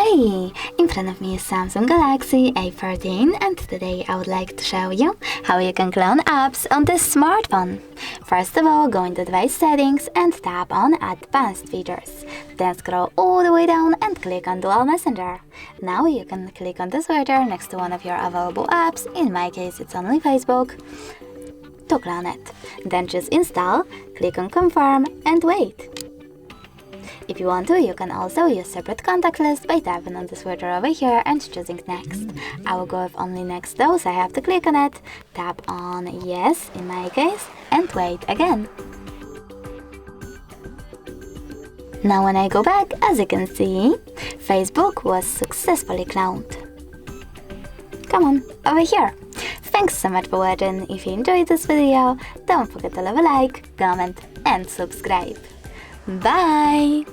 Hi! In front of me is Samsung Galaxy A13 and today I would like to show you how you can clone apps on this smartphone. First of all, go into device settings and tap on advanced features. Then scroll all the way down and click on dual messenger. Now you can click on the switcher next to one of your available apps, in my case it's only Facebook, to clone it. Then choose install, click on confirm and wait. If you want to, you can also use separate contact list by tapping on the switcher over here and choosing next. I will go with only next though, so I have to click on it, tap on yes in my case, and wait again. Now when I go back, as you can see, Facebook was successfully cloned. Come on, over here. Thanks so much for watching. If you enjoyed this video, don't forget to leave a like, comment and subscribe. Bye!